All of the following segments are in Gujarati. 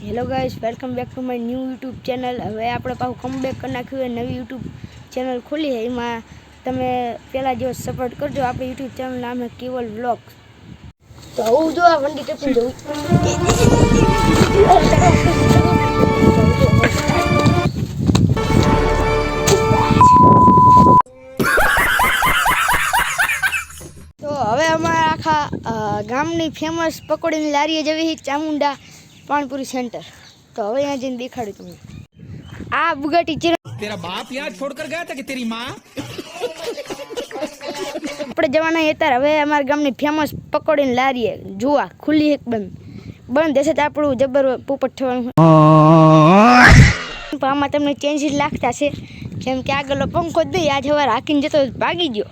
Hello guys, welcome back to my new YouTube channel. हवे આપણે પાછું કમબેક કરી નાખ્યું है नवी यूट्यूब चैनल खोली है। એમાં તમે પહેલા જો સપોર્ટ કરજો। આપણે यूट्यूब चैनल नाम है केवल व्लॉग्स। તો હું જો આ વંડી ટપી જઉં તો હવે અમારા આખા ગામની ફેમસ પકોડીની લારીએ જવી છે ચામુંડા पानपुरी सेंटर। तो હવે यहाँ જઈને દેખાડું તમને आ बुगाटी चिरा। तेरा बाप यहाँ छोड़कर गया था कि तेरी माँ? આપણે જવાના હતા। હવે અમારા ગામની ફેમસ પકોડીની લારી જોવા ખુલ્લી એક બંધ હશે તો આપણું જબર પોપટ થવાનું। પણ આમાં તમને ચેન્જીસ લાગતા છે કેમ કે આગળનો પંખો જ નહીં, આજ સવારે હાકીને જતો ભાગી ગયો।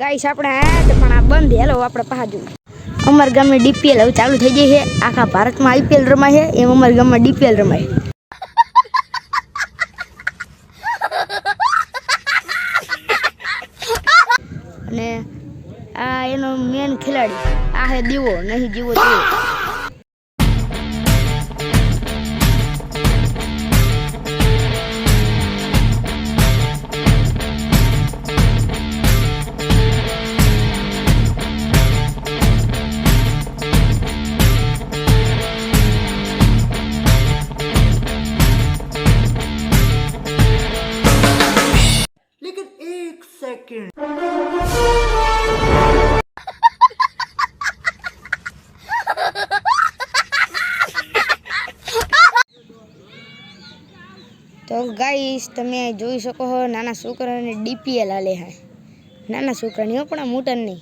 गाइस આપણે આયા તો પણ આ બંધ। હેલો આપણે પાછું અમાર ગામમાં ડીપીએલ હવે ચાલુ થઈ ગઈ છે। આખા ભારતમાં આઈપીએલ રમાય છે, એમ અમાર ગામમાં ડીપીએલ રમાય। અને આ એનો મેન ખેલાડી આ હે દીવો, નહીં જીવો તો तो गाइस તમે જોઈ શકો છો નાના છોકરાને ડીપીએલ આલે હે। નાના છોકરાની હો પણ મોટા નહીં।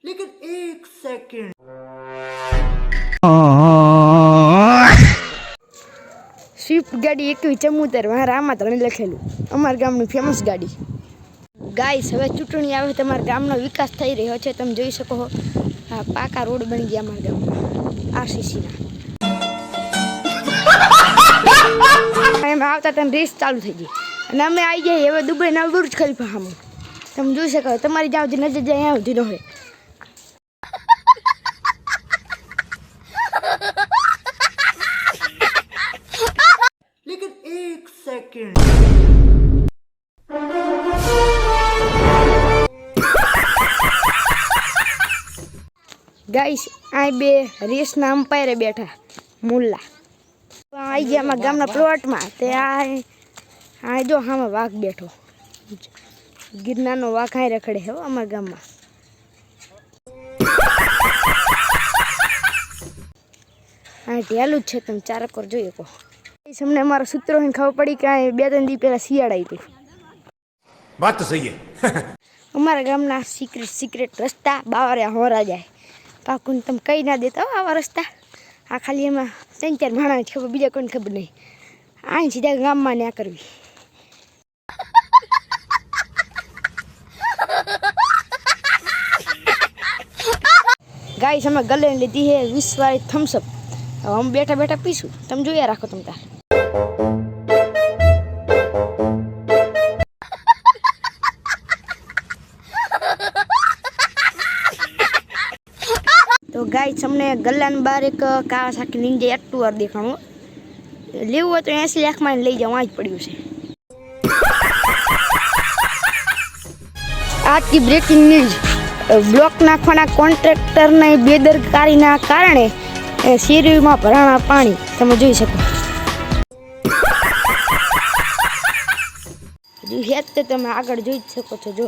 लेकिन एक सेकंड स्विफ्ट गाड़ी 2174 वहां रामातरण લખેલું અમાર ગામની ફેમસ ગાડી। गाइस હવે ચૂંટણી આવે તમારા ગામનો વિકાસ થઈ રહ્યો છે। તમે જોઈ શકો છો આ પાકા રોડ બની ગયા અમારા ગામમાં આરસીસીના। એમ આવતા તને રેસ ચાલુ થઈ ગઈ અને અમે આવી જઈએ હવે દુબઈના બુર્જ ખલીફા સામે। તમે જોઈ શકો તમારી જ્યાં સુધી નજર જાય ત્યાં સુધી ન હોય। लेकिन एक सेकंड गाइस आ बे रेस ना अंपायर बैठा मुल्ला आई गया हमारा गामना प्लॉट में। ते आ जो हम वाघ बैठो गिरनार नो वाघ आई रखड़े है अमर गाम में। हाँ ढेलू है तुम चार कर जो को हमने हमारा सूत्रों में खबर पड़ी कि बे तीन दी पहला शियाड़ आई थी। बात तो सही है। हमारा गामना सीक्रेट सीक्रेट रस्ता बावरिया होरा जाए पाकुन तुम कई ना देता हो आवा रस्ता। आ खाली एम तीन चार भाणा खबर बीजा कोई खबर नहीं। आ सीधा गाम में न्या करवी। गाइस हमें गले लीधी है 20 वाली थम्सअप। हम बैठा बैठा पीसू तम जोया राखो तम तार। तो गाइस हमने गल्लान बार एक कावासाकी निंजा एक्टिवा देखाणो लेवू हो तो 80 लाख में लई जाओ। आज पड्યું છે। आज की ब्रेकिंग न्यूज ब्लॉक नाखवाना कॉन्ट्रेक्टर ने बेदरकारीना कारणे શેરીમાં ભરાણા પાણી તમે જોઈ શકો। હેતે તમે આગળ જોઈ શકો છો જો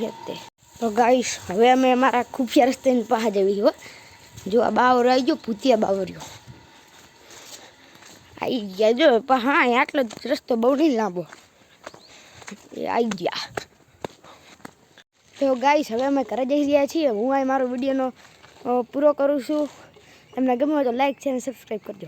હેતે। તો ગાઈસ હવે અમે અમારા ખુફિયા રસ્તાની પાસે જવી હો। જો આ બાવર આવી ગયો ભૂતિયા બાવરિયો આવી ગયા જો। हाँ આટલો રસ્તો બહુ નહીં લાંબો આવી ગયા। तो गाइस હવે અમે ઘરે જઈ રહ્યા છીએ। હું આ મારો વિડિયોનો પૂરો કરું છું। તમને ગમ્યું હોય તો લાઈક છે અને સબસ્ક્રાઈબ કરજો.